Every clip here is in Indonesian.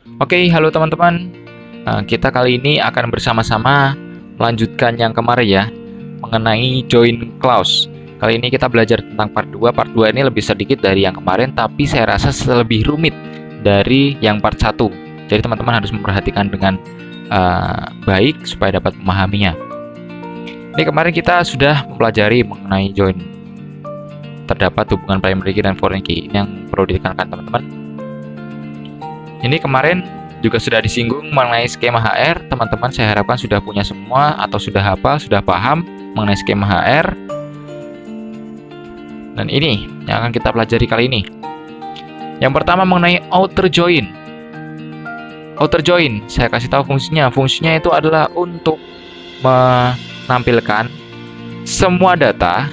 Oke, halo teman-teman. Kita kali ini akan bersama-sama melanjutkan yang kemarin ya, mengenai join clause. Kali ini kita belajar tentang part 2. Part 2 ini lebih sedikit dari yang kemarin, tapi saya rasa lebih rumit dari yang part 1. Jadi teman-teman harus memperhatikan dengan baik supaya dapat memahaminya. Ini kemarin kita sudah mempelajari mengenai join. Terdapat hubungan primary key dan foreign key. Ini yang perlu ditekankan teman-teman. Ini kemarin juga sudah disinggung mengenai skema HR. Teman-teman saya harapkan sudah punya semua atau sudah hafal, sudah paham mengenai skema HR. Dan ini yang akan kita pelajari kali ini. Yang pertama mengenai outer join. Outer join, saya kasih tahu fungsinya. Fungsinya itu adalah untuk menampilkan semua data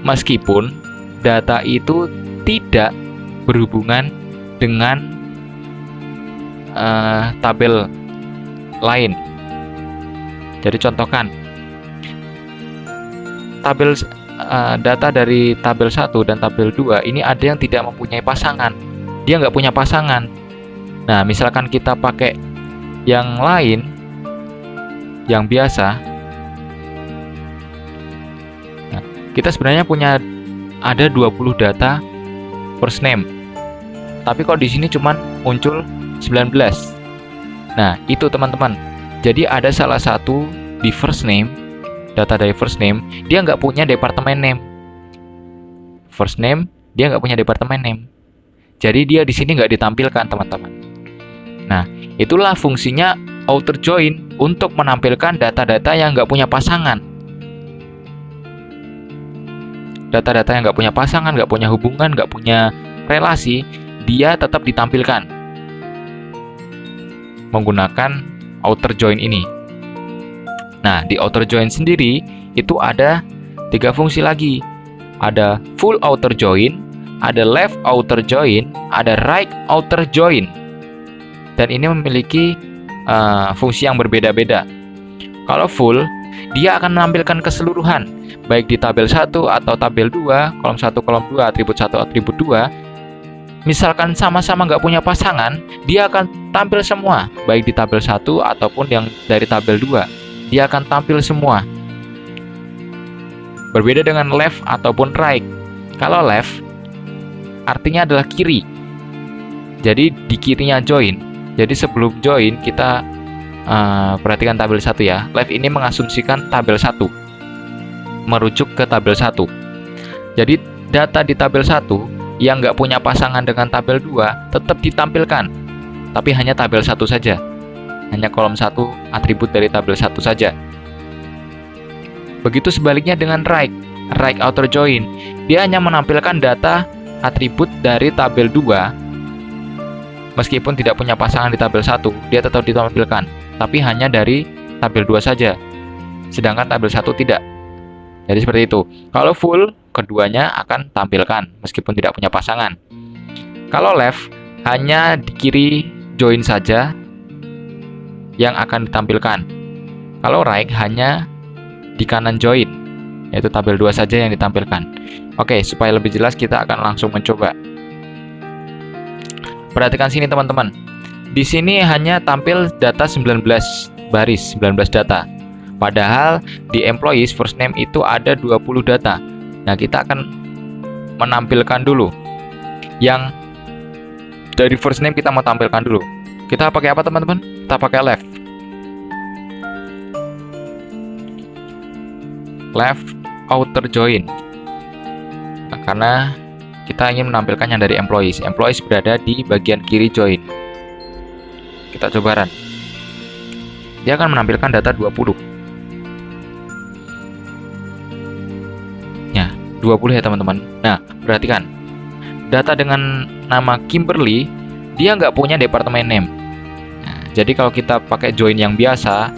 meskipun data itu tidak berhubungan dengan tabel lain. Jadi contohkan tabel data dari tabel 1 dan tabel 2 ini ada yang tidak mempunyai pasangan. Dia nggak punya pasangan. Nah, misalkan kita pakai yang lain, yang biasa, nah, kita sebenarnya punya ada 20 data first name. Tapi kok di sini cuman muncul 19. Nah, itu teman-teman. Jadi ada salah satu di first name, data dari first name, dia nggak punya departemen name. First name, dia nggak punya departemen name. Jadi dia di sini nggak ditampilkan, teman-teman. Nah, itulah fungsinya outer join untuk menampilkan data-data yang nggak punya pasangan. Data-data yang nggak punya pasangan, nggak punya hubungan, nggak punya relasi, dia tetap ditampilkan menggunakan outer join ini. Nah, di outer join sendiri itu ada 3 fungsi lagi. Ada full outer join, ada left outer join, ada right outer join. Dan ini memiliki fungsi yang berbeda-beda. Kalau full, dia akan menampilkan keseluruhan, baik di tabel 1 atau tabel 2, kolom 1, kolom 2, atribut 1, atribut 2. Misalkan sama-sama nggak punya pasangan, dia akan tampil semua, baik di tabel 1 ataupun yang dari tabel 2. Dia akan tampil semua. Berbeda dengan left ataupun right. Kalau left, artinya adalah kiri. Jadi di kirinya join. Jadi sebelum join, kita perhatikan tabel 1 ya. Left ini mengasumsikan tabel 1. Merujuk ke tabel 1. Jadi data di tabel 1 yang nggak punya pasangan dengan tabel 2 tetap ditampilkan, tapi hanya tabel 1 saja, hanya kolom 1 atribut dari tabel 1 saja. Begitu sebaliknya dengan right outer join, dia hanya menampilkan data atribut dari tabel 2 meskipun tidak punya pasangan di tabel 1, dia tetap ditampilkan, tapi hanya dari tabel 2 saja, sedangkan tabel 1 tidak. Jadi seperti itu. Kalau full, keduanya akan tampilkan meskipun tidak punya pasangan. Kalau left, hanya di kiri join saja yang akan ditampilkan. Kalau right, hanya di kanan join, yaitu tabel 2 saja yang ditampilkan. Oke, supaya lebih jelas kita akan langsung mencoba. Perhatikan sini teman-teman. Di sini hanya tampil data 19 baris, 19 data. Padahal di employees first name itu ada 20 data. Nah, kita akan menampilkan dulu yang dari first name, kita mau tampilkan dulu. Kita pakai apa teman-teman? Kita pakai left outer join. Nah, karena kita ingin menampilkan yang dari employees. Employees berada di bagian kiri join. Kita coba run. Dia akan menampilkan data 20. 20 ya teman-teman. Nah, perhatikan. Data dengan nama Kimberly, dia nggak punya departemen name. Nah, jadi kalau kita pakai join yang biasa,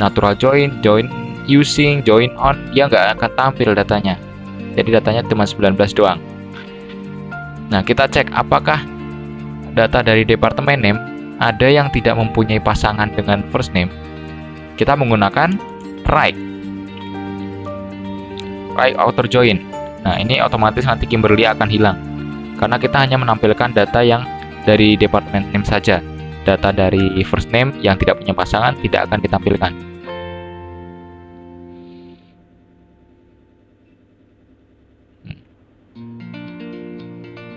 natural join, join using, join on, dia nggak akan tampil datanya. Jadi datanya cuma 19 doang. Nah, kita cek apakah data dari departemen name ada yang tidak mempunyai pasangan dengan first name. Kita menggunakan right outer join. Nah, ini otomatis nanti Kimberly akan hilang karena kita hanya menampilkan data yang dari departemen name saja data dari first name yang tidak punya pasangan tidak akan ditampilkan.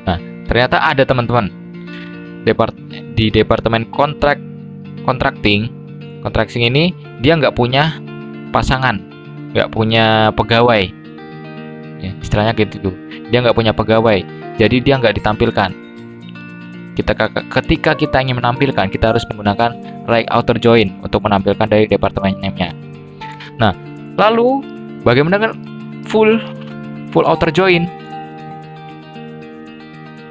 Nah, ternyata ada teman-teman di departemen contracting ini dia nggak punya pasangan, nggak punya pegawai, ya, istilahnya gitu tuh. Dia nggak punya pegawai, jadi dia nggak ditampilkan. Ketika kita ingin menampilkan, kita harus menggunakan like outer join untuk menampilkan dari departemen name-nya. Nah, lalu bagaimana dengan full outer join?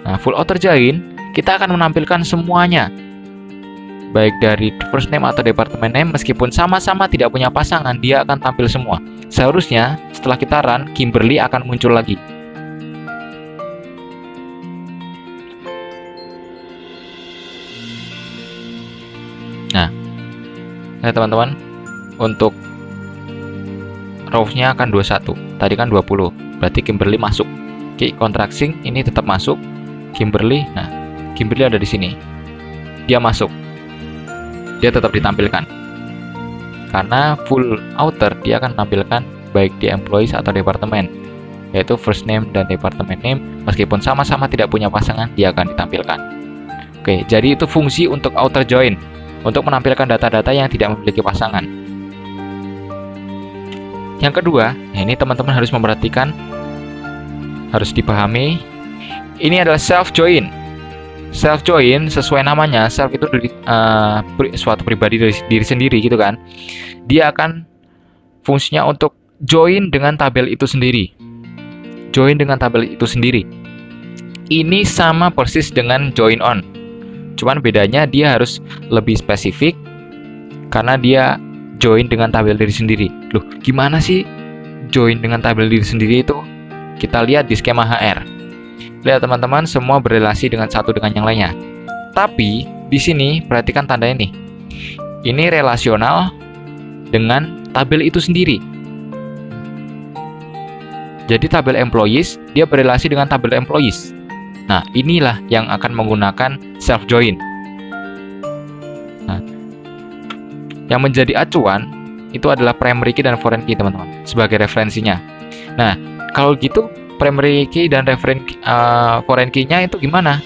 Nah, full outer join kita akan menampilkan semuanya, baik dari first name atau departemen name. Meskipun sama-sama tidak punya pasangan, dia akan tampil semua. Seharusnya setelah kita run, Kimberly akan muncul lagi. Nah, teman-teman, untuk rows-nya akan 21, tadi kan 20, berarti Kimberly masuk. Oke, contracting ini tetap masuk. Kimberly, nah Kimberly ada di sini, dia masuk, dia tetap ditampilkan karena full outer. Dia akan menampilkan baik di employees atau departemen, yaitu first name dan departemen name. Meskipun sama-sama tidak punya pasangan, dia akan ditampilkan. Oke, jadi itu fungsi untuk outer join, untuk menampilkan data-data yang tidak memiliki pasangan. Yang kedua, ini teman-teman harus memperhatikan, harus dipahami, ini adalah self join. Self join sesuai namanya, self itu suatu pribadi dari diri sendiri gitu kan. Dia akan fungsinya untuk join dengan tabel itu sendiri. Join dengan tabel itu sendiri. Ini sama persis dengan join on. Cuman bedanya dia harus lebih spesifik karena dia join dengan tabel diri sendiri. Loh, gimana sih join dengan tabel diri sendiri itu? Kita lihat di skema HR. Lihat teman-teman, semua berrelasi dengan satu dengan yang lainnya. Tapi di sini perhatikan tanda ini. Ini relasional dengan tabel itu sendiri. Jadi tabel employees dia berrelasi dengan tabel employees. Nah, inilah yang akan menggunakan self join. Nah, yang menjadi acuan itu adalah primary key dan foreign key teman-teman sebagai referensinya. Nah, kalau gitu primary key dan foreign key-nya itu gimana?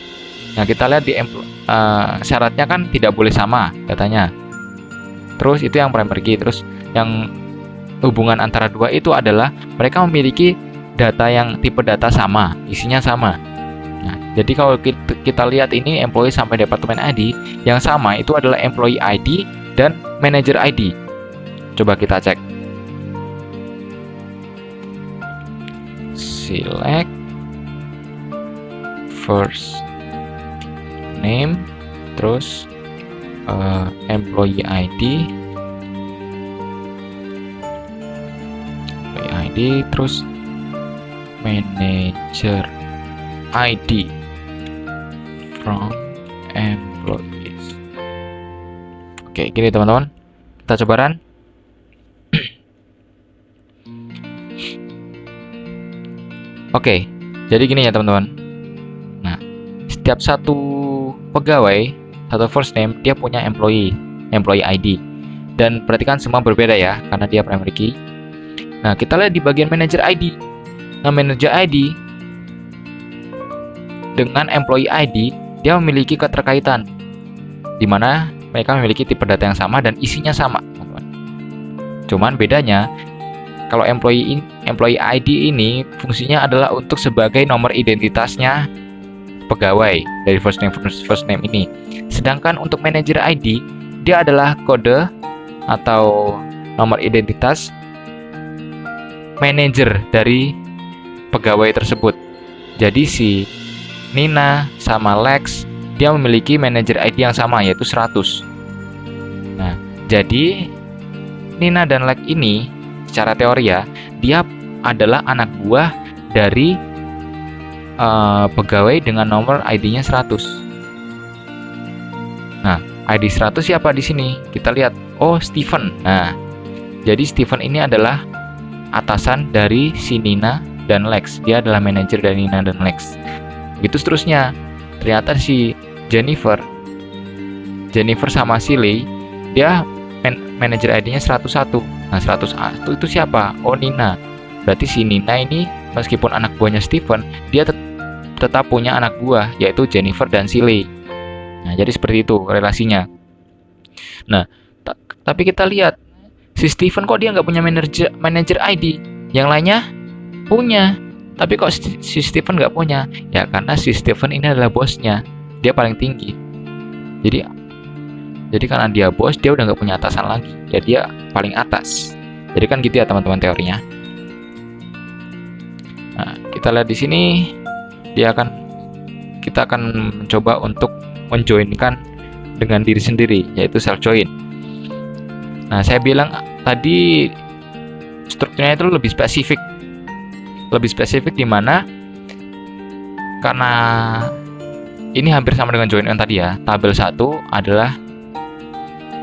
Nah, kita lihat di syaratnya kan tidak boleh sama datanya. Terus itu yang primary key. Terus yang hubungan antara dua itu adalah mereka memiliki data yang tipe data sama, isinya sama. Nah, jadi kalau kita lihat ini employee sampai departemen ID, yang sama itu adalah employee ID dan manager ID. Coba kita cek. Select first name, terus employee ID, terus manager ID from employees. Oke, gini teman-teman, kita coba run. Oke, jadi gini ya teman-teman. Nah, setiap satu pegawai, satu first name, dia punya employee ID. Dan perhatikan semua berbeda ya, karena dia primary key. Nah, kita lihat di bagian manager ID. Nah, manager ID dengan employee ID, dia memiliki keterkaitan, di mana mereka memiliki tipe data yang sama dan isinya sama, teman-teman. Cuman bedanya, kalau employee ID ini fungsinya adalah untuk sebagai nomor identitasnya pegawai dari first name ini. Sedangkan untuk manager ID, dia adalah kode atau nomor identitas manajer dari pegawai tersebut. Jadi si Nina sama Lex, dia memiliki manager ID yang sama, yaitu 100. Nah, jadi Nina dan Lex ini secara teori ya, dia adalah anak buah dari pegawai dengan nomor ID-nya 100. Nah, ID 100 siapa di sini? Kita lihat, oh Steven. Nah, jadi Steven ini adalah atasan dari si Nina dan Lex. Dia adalah manajer dari Nina dan Lex. Begitu seterusnya. Ternyata si Jennifer Jennifer sama Silly, dia manajer ID-nya 101. Nah, 101 itu siapa? Oh, Nina. Berarti si Nina ini meskipun anak buahnya Steven, dia tetap punya anak buah, yaitu Jennifer dan Silly. Nah, jadi seperti itu relasinya. Nah, tapi kita lihat, si Steven kok dia nggak punya manajer ID? Yang lainnya punya. Tapi kok si Steven nggak punya? Ya karena si Steven ini adalah bosnya. Dia paling tinggi. Jadi karena dia bos, dia udah nggak punya atasan lagi. Ya dia paling atas. Jadi kan gitu ya teman-teman teorinya. Nah, kita lihat di sini kita akan mencoba untuk menjoinkan dengan diri sendiri, yaitu self join. Nah, saya bilang tadi strukturnya itu lebih spesifik. Lebih spesifik di mana karena ini hampir sama dengan join yang tadi ya. Tabel 1 adalah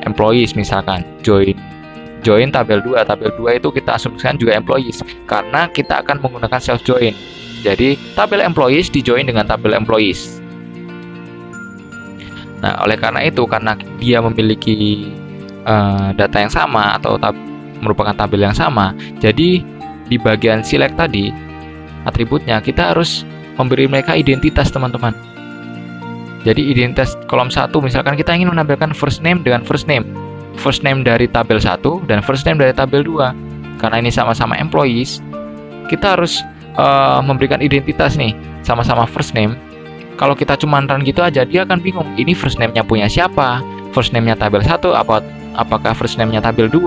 employees misalkan. Join tabel 2. Tabel 2 itu kita asumsikan juga employees karena kita akan menggunakan self join. Jadi tabel employees di-join dengan tabel employees. Nah, oleh karena itu, karena dia memiliki data yang sama atau merupakan tabel yang sama, jadi di bagian select tadi, atributnya kita harus memberi mereka identitas, teman-teman. Jadi identitas kolom 1, misalkan kita ingin menampilkan first name dengan first name. First name dari tabel 1 dan first name dari tabel 2. Karena ini sama-sama employees, kita harus memberikan identitas nih, sama-sama first name. Kalau kita cuma run gitu aja, dia akan bingung, ini first name-nya punya siapa? First name-nya tabel 1, apakah first name-nya tabel 2?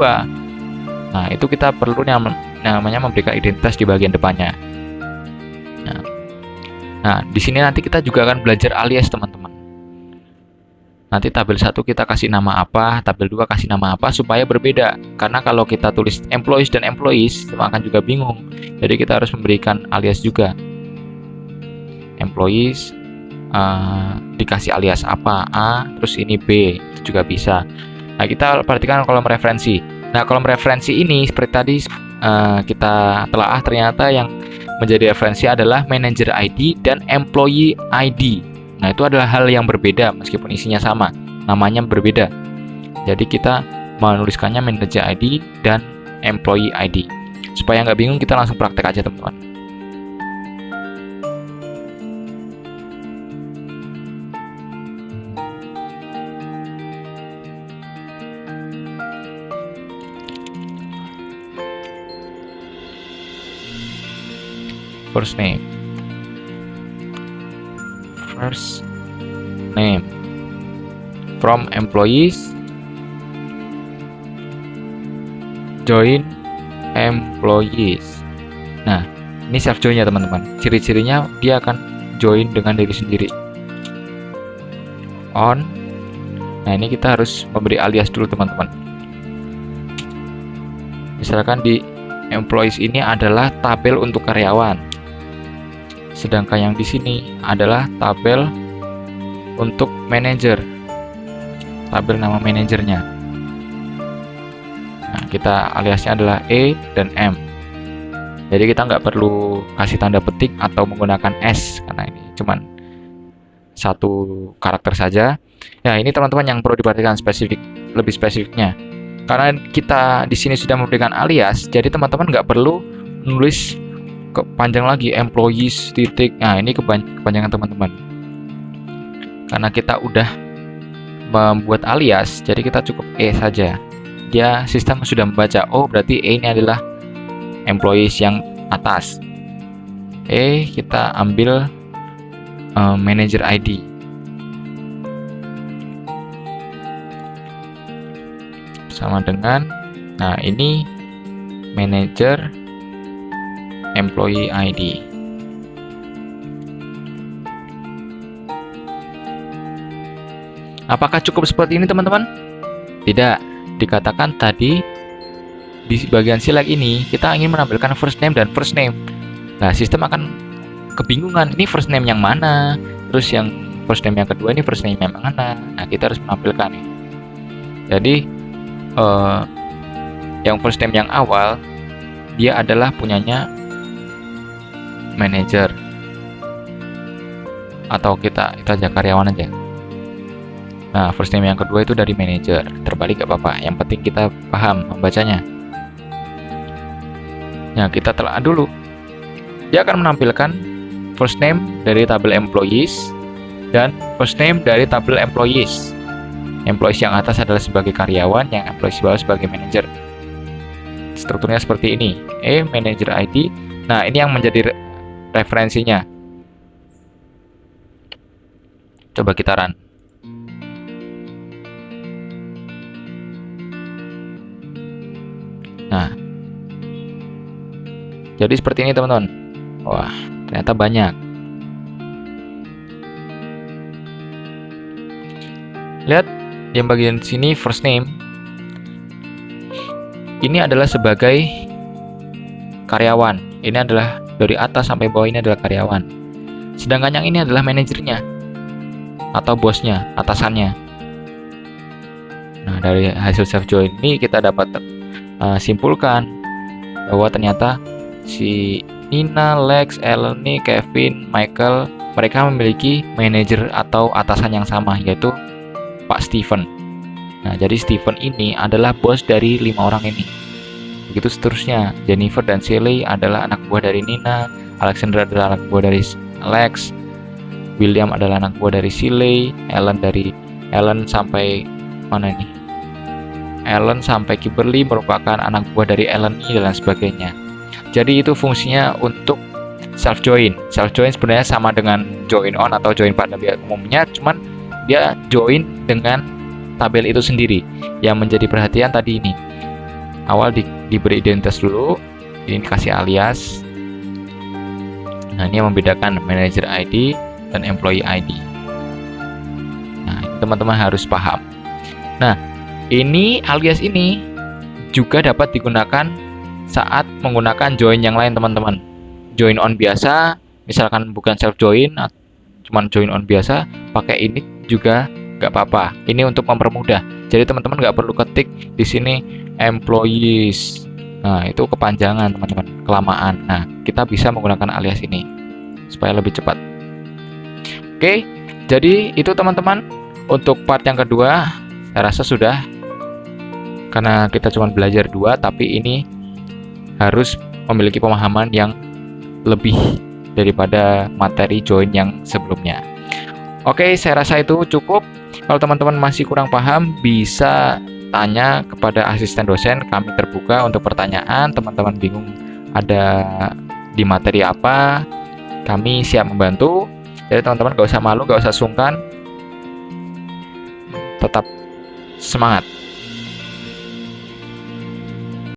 Nah, itu kita perlu namanya memberikan identitas di bagian depannya. Nah, di sini nanti kita juga akan belajar alias, teman-teman. Nanti tabel 1 kita kasih nama apa, tabel 2 kasih nama apa, supaya berbeda. Karena kalau kita tulis employees dan employees, akan juga bingung. Jadi kita harus memberikan alias juga. Employees, dikasih alias apa, A, terus ini B, itu juga bisa. Nah, kita perhatikan kolom referensi. Nah, kolom referensi ini, seperti tadi kita telaah, ternyata yang menjadi referensi adalah manager ID dan employee ID. Nah, itu adalah hal yang berbeda meskipun isinya sama, namanya berbeda. Jadi kita menuliskannya manager ID dan employee ID. Supaya nggak bingung, kita langsung praktek aja, teman-teman. First name from employees, join employees. Nah, ini self join ya, teman-teman. Ciri-cirinya dia akan join dengan diri sendiri. On. Nah, ini kita harus memberi alias dulu, teman-teman. Misalkan di employees ini adalah tabel untuk karyawan. Sedangkan yang di sini adalah tabel untuk manajer, tabel nama manajernya. Nah, kita aliasnya adalah E dan M. Jadi kita nggak perlu kasih tanda petik atau menggunakan S karena ini cuman satu karakter saja. Ya, ini teman-teman yang perlu diperhatikan lebih spesifiknya. Karena kita di sini sudah memberikan alias, jadi teman-teman nggak perlu nulis panjang lagi employees titik. Nah, ini kepanjangan teman-teman. Karena kita udah membuat alias, jadi kita cukup E saja. Dia sistem sudah membaca, oh berarti E ini adalah employees yang atas. E kita ambil manager ID. Sama dengan, nah ini manager employee ID. Apakah cukup seperti ini, teman-teman? Tidak. Dikatakan tadi di bagian select ini kita ingin menampilkan first name dan first name. Nah, sistem akan kebingungan, ini first name yang mana, terus yang first name yang kedua ini first name yang mana. Nah, kita harus menampilkan ini. Jadi yang first name yang awal dia adalah punyanya manager, atau kita aja karyawan aja. Nah, first name yang kedua itu dari manager. Terbalik gak apa-apa, yang penting kita paham membacanya. Nah, kita telah dulu. Dia akan menampilkan first name dari tabel employees dan first name dari tabel employees. Employees yang atas adalah sebagai karyawan, yang employees bawah sebagai manager. Strukturnya seperti ini. Manager ID. Nah, ini yang menjadi referensinya. Coba kita run. Nah, jadi seperti ini teman-teman. Wah, ternyata banyak. Lihat yang bagian sini first name. Ini adalah sebagai karyawan. Ini adalah dari atas sampai bawah ini adalah karyawan. Sedangkan yang ini adalah manajernya atau bosnya, atasannya. Nah, dari hasil self join ini kita dapat simpulkan bahwa ternyata si Nina, Lex, Eleni, Kevin, Michael, mereka memiliki manajer atau atasan yang sama, yaitu Pak Steven. Nah, jadi Steven ini adalah bos dari 5 orang ini. Begitu seterusnya. Jennifer dan Shelley adalah anak buah dari Nina, Alexandra adalah anak buah dari Lex, William adalah anak buah dari Shelley, Ellen sampai mana ini? Ellen sampai Kimberly merupakan anak buah dari Eleni dan sebagainya. Jadi itu fungsinya untuk self join. Self join sebenarnya sama dengan join on atau join pada umumnya, cuman dia join dengan tabel itu sendiri. Yang menjadi perhatian tadi ini. Awal diberi identitas dulu, ini kasih alias. Nah, ini yang membedakan manager ID dan employee ID. Nah, teman-teman harus paham. Nah, ini alias ini juga dapat digunakan saat menggunakan join yang lain, teman-teman. Join on biasa, misalkan bukan self join, cuman join on biasa, pakai ini juga nggak apa-apa. Ini untuk mempermudah. Jadi teman-teman nggak perlu ketik di sini employees. Nah, itu kepanjangan, teman-teman, kelamaan. Nah, kita bisa menggunakan alias ini supaya lebih cepat. Oke, jadi itu teman-teman untuk part yang kedua. Saya rasa sudah, karena kita cuma belajar 2, tapi ini harus memiliki pemahaman yang lebih daripada materi join yang sebelumnya. Oke, saya rasa itu cukup. Kalau teman-teman masih kurang paham, bisa tanya kepada asisten dosen. Kami terbuka untuk pertanyaan. Teman-teman bingung ada di materi apa, kami siap membantu. Jadi teman-teman gak usah malu, gak usah sungkan. Tetap semangat.